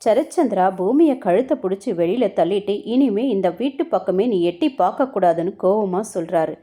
சரச்சந்திரா பூமியை கழுத்தை பிடிச்சி வெளியில தள்ளிட்டு இனிமே இந்த வீட்டு பக்கமே நீ எட்டி பார்க்கக்கூடாதுன்னு கோவமா சொல்றாரு.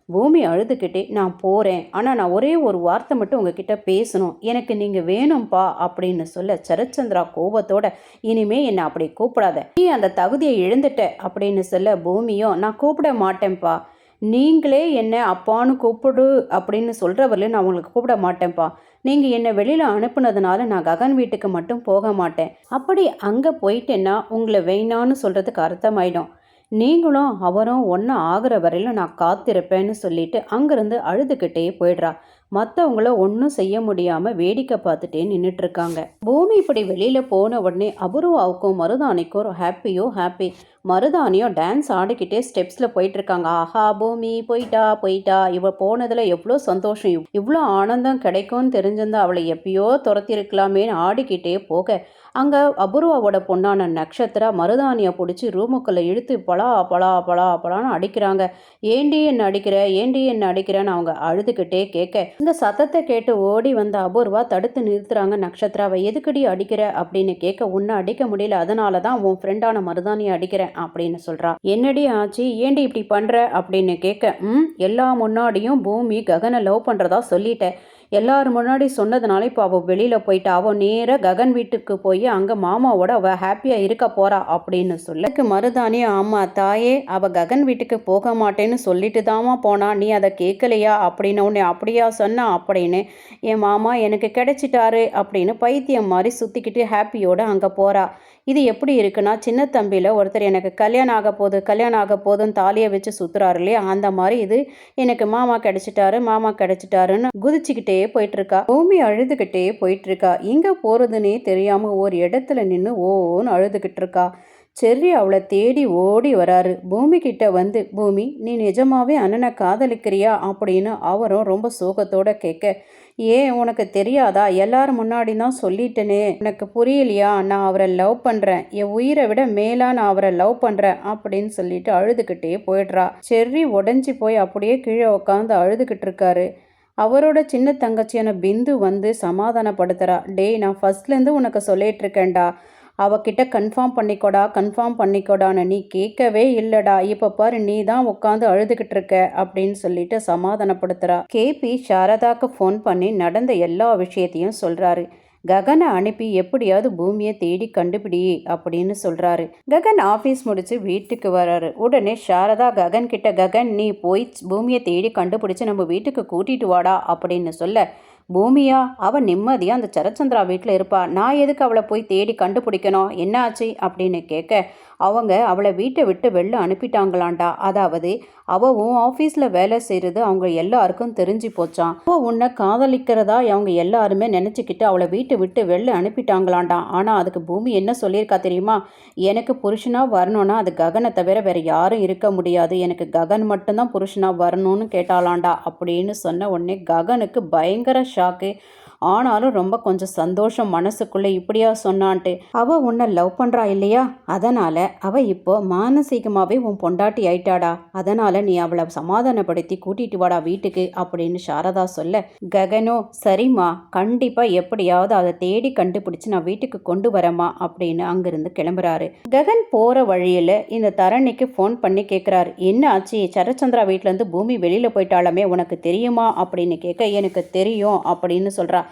பூமி அழுதுகிட்டே நான் போறேன், ஆனால் நான் ஒரே ஒரு வார்த்தை மட்டும் உங்ககிட்ட பேசணும், எனக்கு நீங்க வேணும்ப்பா அப்படின்னு சொல்ல சரச்சந்திரா கோபத்தோட இனிமே என்னை அப்படி கூப்பிடாத, நீ அந்த தகுதியை இழந்துட்ட அப்படின்னு சொல்ல பூமியும் நான் கூப்பிட மாட்டேன்ப்பா, நீங்களே என்ன அப்பான்னு கூப்பிடு அப்படின்னு சொல்கிறவர்களே நான் உங்களுக்கு கூப்பிட மாட்டேன்ப்பா, நீங்கள் என்னை வெளியில் அனுப்புனதுனால நான் ககன் வீட்டுக்கு மட்டும் போக மாட்டேன், அப்படி அங்கே போயிட்டேன்னா உங்களை வேணான்னு சொல்கிறதுக்கு அர்த்தமாயிடும், நீங்களும் அவரும் ஒன்றா ஆகிற வரையிலும் நான் காத்திருப்பேன்னு சொல்லிட்டு அங்கேருந்து அழுதுகிட்டே போயிடுறா. மற்றவங்கள ஒன்றும் செய்ய முடியாமல் வேடிக்கை பார்த்துட்டே நின்றுட்டு இருக்காங்க. பூமி இப்படி வெளியில் போன உடனே அபூர்வாவுக்கும் மருதானிக்கும் ஒரு ஹாப்பியோ ஹாப்பி. மருதானியும் டான்ஸ் ஆடிக்கிட்டே ஸ்டெப்ஸில் போயிட்டுருக்காங்க. ஆஹா பூமி போயிட்டா போயிட்டா, இவள் போனதில் எவ்வளோ சந்தோஷம், இவ்வளோ ஆனந்தம் கிடைக்கும்னு தெரிஞ்சிருந்தா அவளை எப்பயோ துரத்திருக்கலாமேன்னு ஆடிக்கிட்டே போக அங்கே அபூர்வாவோட பொண்ணான நட்சத்திரா மருதானியை பிடிச்சி ரூமுக்குள்ளே இழுத்து பலா பலா பலா பலான்னு அடிக்கிறாங்க. ஏண்டி என்ன அடிக்கிற, ஏண்டி என்ன அடிக்கிறேன்னு அவங்க அழுதுகிட்டே கேட்க இந்த சத்தத்தை கேட்டு ஓடி வந்த அபூர்வா தடுத்து நிறுத்துறாங்க நட்சத்திராவை. எதுக்கடி அடிக்கிற அப்படின்னு கேட்க, உன்னை அடிக்க முடியல, அதனால தான் உன் ஃப்ரெண்டான மருதானியை அடிக்கிறேன் அப்படின்னு சொல்றா. என்னடி ஆச்சு, ஏண்டி இப்படி பண்ற அப்படின்னு கேட்க, எல்லா முன்னாடியும் பூமி ககனை லவ் பண்றதா சொல்லிட்டேன், எல்லாரும் முன்னாடி சொன்னதுனால இப்போ அவள் வெளியில் போயிட்டா, அவள் நேராக ககன் வீட்டுக்கு போய் அங்கே மாமாவோட அவள் ஹாப்பியாக இருக்க போகிறா அப்படின்னு சொல்ல மருதானி, ஆமாம் தாயே, அவள் ககன் வீட்டுக்கு போக மாட்டேன்னு சொல்லிட்டு தாமா போனா, நீ அதை கேட்கலையா அப்படின்னு உன்னை அப்படியா சொன்னா அப்படின்னு, என் மாமா எனக்கு கிடைச்சிட்டாரு அப்படின்னு பைத்தியம் மாதிரி சுற்றிக்கிட்டு ஹாப்பியோடு அங்கே போகிறா. இது எப்படி இருக்குன்னா, சின்ன தம்பியில் ஒருத்தர் எனக்கு கல்யாணம் ஆக போதுன்னு தாலியை வச்சு சுற்றுறாரு இல்லையா, அந்த மாதிரி இது எனக்கு மாமா கிடைச்சிட்டாருன்னு குதிச்சுக்கிட்டே போயிட்டுருக்கா. பூமி அழுதுகிட்டே போயிட்டுருக்கா. எங்கே போகிறதுனே தெரியாமல் ஒரு இடத்துல நின்று ஓன்னு அழுதுகிட்டு இருக்கா. செர்ரி அவளை தேடி ஓடி வராரு. பூமி கிட்ட வந்து, பூமி நீ நிஜமாவே அண்ணனை காதலிக்கிறியா அப்படின்னு அவரும் ரொம்ப சோகத்தோட கேட்க, ஏன் உனக்கு தெரியாதா, எல்லாரும் முன்னாடி தான் சொல்லிட்டேனே, எனக்கு புரியலையா, நான் அவரை லவ் பண்ணுறேன், என் உயிரை விட மேலா நான் அவரை லவ் பண்ணுறேன் அப்படின்னு சொல்லிட்டு அழுதுகிட்டே போயிடுறா. செர்ரி உடஞ்சி போய் அப்படியே கீழே உட்காந்து அழுதுகிட்டு இருக்காரு. அவரோட சின்ன தங்கச்சியான பிந்து வந்து சமாதானப்படுத்துகிறா. டேய், நான் ஃபர்ஸ்ட்லேருந்து உனக்கு சொல்லிட்டு இருக்கேன்டா, அவகிட்ட கன்ஃபார்ம் பண்ணிக்கோடான்னு நீ கேட்கவே இல்லைடா, இப்போ பாரு நீ தான் உட்காந்து அழுதுகிட்டு இருக்க அப்படின்னு சொல்லிட்டு சமாதானப்படுத்துகிறா. கேபி சாரதாக்கு ஃபோன் பண்ணி நடந்த எல்லா விஷயத்தையும் சொல்கிறாரு. ககனை அனுப்பி எப்படியாவது பூமியை தேடி கண்டுபிடி அப்படின்னு சொல்கிறாரு. ககன் ஆஃபீஸ் முடிச்சு வீட்டுக்கு வர்றாரு. உடனே சாரதா ககன் கிட்ட, ககன் நீ போய் பூமியை தேடி கண்டுபிடிச்சு நம்ம வீட்டுக்கு கூட்டிட்டு வாடா அப்படின்னு சொல்ல, பூமியா, அவள் நிம்மதியாக அந்த சரச்சந்திரா வீட்டில் இருப்பா, நான் எதுக்கு அவளை போய் தேடி கண்டுபிடிக்கணும், என்ன ஆச்சு அப்படின்னு கேட்க, அவங்க அவளை வீட்டை விட்டு வெளில அனுப்பிட்டாங்களாண்டா, அதாவது அவள் உன் ஆஃபீஸில் வேலை செய்கிறது அவங்க எல்லாருக்கும் தெரிஞ்சு போச்சான், அவள் உன்னை காதலிக்கிறதா அவங்க எல்லாருமே நினச்சிக்கிட்டு அவளை வீட்டை விட்டு வெளில அனுப்பிட்டாங்களாண்டா. ஆனால் அதுக்கு பூமி என்ன சொல்லியிருக்கா தெரியுமா, எனக்கு புருஷனாக வரணும்னா அது ககனை தவிர வேறு யாரும் இருக்க முடியாது, எனக்கு ககன் மட்டும்தான் புருஷனாக வரணும்னு கேட்டாளாண்டா அப்படின்னு சொன்ன உடனே ககனுக்கு பயங்கர ஷாக்கு. ஆனாலும் ரொம்ப கொஞ்சம் சந்தோஷம் மனசுக்குள்ளே, இப்படியா சொன்னான்ட்டு. அவள் உன்னை லவ் பண்ணுறா இல்லையா, அதனால் அவள் இப்போ மானசீகமாகவே உன் பொண்டாட்டி ஆயிட்டாடா, அதனால் நீ அவளை சமாதானப்படுத்தி கூட்டிட்டு வாடா வீட்டுக்கு அப்படின்னு சாரதா சொல்ல, ககனோ சரிம்மா, கண்டிப்பாக எப்படியாவது அதை தேடி கண்டுபிடிச்சி நான் வீட்டுக்கு கொண்டு வரேம்மா அப்படின்னு அங்கிருந்து கிளம்புறாரு. ககன் போகிற வழியில் இந்த தரணிக்கு ஃபோன் பண்ணி கேட்குறாரு, என்ன ஆச்சு, சரச்சந்திரா வீட்டிலேருந்து பூமி வெளியில் போயிட்டாலுமே உனக்கு தெரியுமா அப்படின்னு கேட்க, எனக்கு தெரியும் அப்படின்னு சொல்கிறா.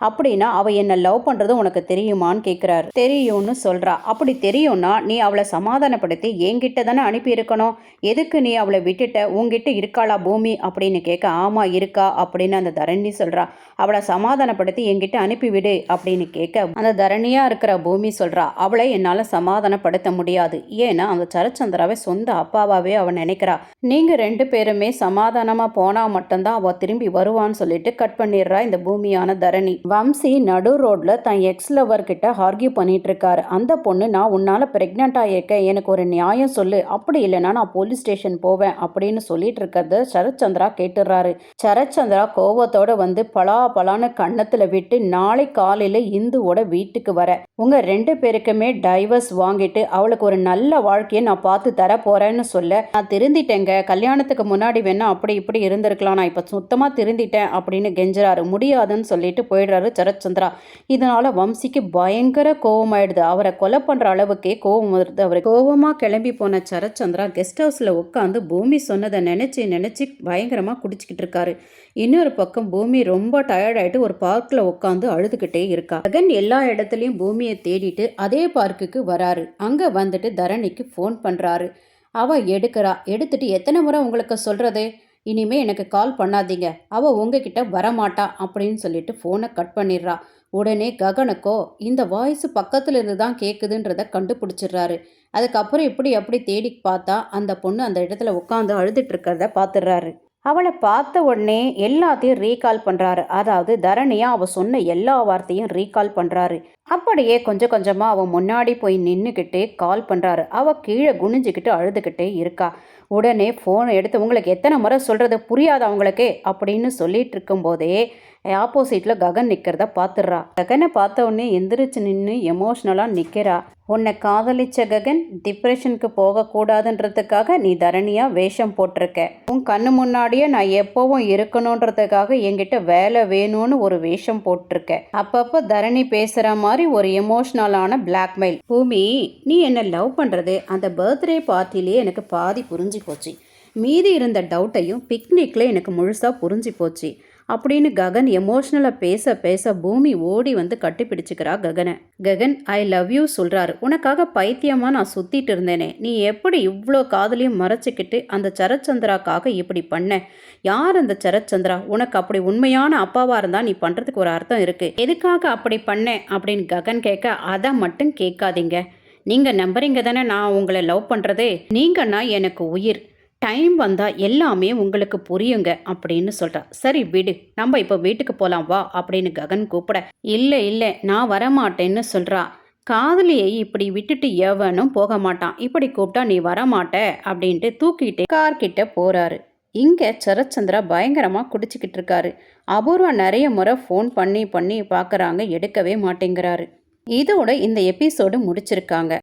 அப்படின்னா அவள் என்னை லவ் பண்ணுறது உனக்கு தெரியுமான்னு கேட்குறாரு. தெரியும்னு சொல்கிறா. அப்படி தெரியும்னா நீ அவளை சமாதானப்படுத்தி என்கிட்ட தானே அனுப்பியிருக்கணும், எதுக்கு நீ அவளை விட்டுட்ட, உங்ககிட்ட இருக்காளா பூமி அப்படின்னு கேட்க, ஆமாம் இருக்கா அப்படின்னு அந்த தரணி சொல்கிறா. அவளை சமாதானப்படுத்தி என்கிட்ட அனுப்பிவிடு அப்படின்னு கேட்க, அந்த தரணியாக இருக்கிற பூமி சொல்கிறா, அவளை என்னால் சமாதானப்படுத்த முடியாது, ஏன்னா அந்த சரச்சந்திராவை சொந்த அப்பாவாகவே அவன் நினைக்கிறா, நீங்கள் ரெண்டு பேருமே சமாதானமாக போனால் மட்டும்தான் அவள் திரும்பி வருவான்னு சொல்லிட்டு கட் பண்ணிடுறா இந்த பூமியான தரணி. வம்சி நடு ரோட்ல தன் எக்ஸ் லவர் கிட்ட ஆர்கியூ பண்ணிட்டு இருக்காரு. அந்த பொண்ணு, நான் உன்னால பிரெக்னென்ட் ஆயிருக்க, எனக்கு ஒரு நியாயம் சொல்லு, அப்படி இல்லைன்னா நான் போலீஸ் ஸ்டேஷன் போவேன் அப்படின்னு சொல்லிட்டு இருக்கிறத சரச்சந்திரா கேட்டுறாரு. சரச்சந்திரா கோவத்தோட வந்து பலா பலான்னு கன்னத்துல விட்டு, நாளை காலையில இந்துவோட வீட்டுக்கு வர, உங்க ரெண்டு பேருக்குமே டைவர்ஸ் வாங்கிட்டு அவளுக்கு ஒரு நல்ல வாழ்க்கையை நான் பார்த்து தர போறேன்னு சொல்ல, நான் திருந்திட்டேங்க, கல்யாணத்துக்கு முன்னாடி வேணா அப்படி இப்படி இருந்திருக்கலாம், நான் இப்ப சுத்தமா திருந்திட்டேன் அப்படின்னு கெஞ்சுறாரு. முடியாதுன்னு சொல்லிட்டு போயிடுறாரு. பண்ணிடுறாரு சரத்சந்திரா. இதனால வம்சிக்கு பயங்கர கோவமாயிடுது. அவரை கொலை பண்ற அளவுக்கே கோவம் வருது. அவர் கோவமா கிளம்பி போன சரத்சந்திரா கெஸ்ட் ஹவுஸ்ல உட்காந்து பூமி சொன்னதை நினைச்சு நினைச்சு பயங்கரமா குடிச்சுக்கிட்டு இருக்காரு. இன்னொரு பக்கம் பூமி ரொம்ப டயர்ட் ஆயிட்டு ஒரு பார்க்ல உட்காந்து அழுதுகிட்டே இருக்கா. ககன் எல்லா இடத்துலயும் பூமியை தேடிட்டு அதே பார்க்குக்கு வராரு. அங்க வந்துட்டு தரணிக்கு ஃபோன் பண்றாரு. அவ எடுக்கிறா. எடுத்துட்டு எத்தனை முறை உங்களுக்கு சொல்றது, இனிமே எனக்கு கால் பண்ணாதீங்க, அவ உங்ககிட்ட வரமாட்டா அப்படின்னு சொல்லிட்டு ஃபோனை கட் பண்ணிடுறா. உடனே ககனுக்கோ இந்த வாய்ஸ் பக்கத்துல இருந்து தான் கேட்குதுன்றத கண்டுபிடிச்சிடுறாரு. அதுக்கப்புறம் இப்படி அப்படி தேடி பார்த்தா அந்த பொண்ணு அந்த இடத்துல உட்காந்து அழுதுட்டு இருக்கிறத பார்த்துடுறாரு. அவளை பார்த்த உடனே எல்லாத்தையும் ரீகால் பண்ணுறாரு. அதாவது தரணியா அவள் சொன்ன எல்லா வார்த்தையும் ரீகால் பண்ணுறாரு. அப்படியே கொஞ்சம் கொஞ்சமாக அவன் முன்னாடி போய் நின்றுக்கிட்டே கால் பண்ணுறாரு. அவள் கீழே குனிஞ்சிக்கிட்டு அழுதுகிட்டே இருக்கா. உடனே ஃபோனை எடுத்து உங்களுக்கு எத்தனை முறை சொல்கிறது புரியாது அவங்களுக்கே அப்படின்னு சொல்லிட்டு இருக்கும்போதே ஆப்போசிட்டில் ககன் நிற்கிறத பார்த்துடுறா. ககனை பார்த்த உடனே எந்திரிச்சு நின்று எமோஷ்னலாக நிற்கிறா. உன்னை காதலிச்ச ககன் டிப்ரெஷனுக்கு போகக்கூடாதுன்றதுக்காக நீ தரணியாக வேஷம் போட்டிருக்க. உன் கண்ணு முன்னாடியே நான் எப்போவும் இருக்கணுன்றதுக்காக என்கிட்ட வேலை வேணும்னு ஒரு வேஷம் போட்டிருக்க. அப்பப்போ தரணி பேசுகிற மாதிரி ஒரு எமோஷ்னலான பிளாக்மெயில். பூமி, நீ என்னை லவ் பண்ணுறது அந்த பர்த்டே பார்ட்டிலேயே எனக்கு பாதி புரிஞ்சு போச்சு. மீதி இருந்த டவுட்டையும் பிக்னிக்கில் எனக்கு முழுசாக புரிஞ்சு போச்சு அப்படின்னு ககன் எமோஷ்னலாக பேச பேச பூமி ஓடி வந்து கட்டிப்பிடிச்சுக்கிறா ககனை. ககன் ஐ லவ் யூ சொல்கிறாரு. உனக்காக பைத்தியமாக நான் சுற்றிட்டு இருந்தேனே, நீ எப்படி இவ்வளோ காதலையும் மறைச்சிக்கிட்டு அந்த சரத்சந்திராக்காக இப்படி பண்ண? யார் அந்த சரத்சந்திரா? உனக்கு அப்படி உண்மையான அப்பாவாக இருந்தால் நீ பண்ணுறதுக்கு ஒரு அர்த்தம் இருக்குது. எதுக்காக அப்படி பண்ண அப்படின்னு ககன் கேட்க, அதை மட்டும் கேட்காதீங்க. நீங்கள் நம்புறீங்க தானே நான் உங்களை லவ் பண்ணுறதே? நீங்கன்னா எனக்கு உயிர். டைம் வந்தால் எல்லாமே உங்களுக்கு புரியுங்க அப்படின்னு சொல்கிறா. சரி விடு, நம்ம இப்போ வீட்டுக்கு போகலாம் வா அப்படின்னு ககன் கூப்பிட, இல்லை இல்லை நான் வரமாட்டேன்னு சொல்கிறா. காதலியை இப்படி விட்டுட்டு எவனும் போக மாட்டான். இப்படி கூப்பிட்டா நீ வரமாட்ட அப்படின்ட்டு தூக்கிட்டே கார்கிட்ட போகிறாரு. இங்கே சரத்சந்திரா பயங்கரமாக குடிச்சிக்கிட்டு இருக்காரு. அபூர்வா நிறைய முறை ஃபோன் பண்ணி பண்ணி பார்க்குறாங்க, எடுக்கவே மாட்டேங்கிறாரு. இதோட இந்த எபிசோடு முடிச்சிருக்காங்க.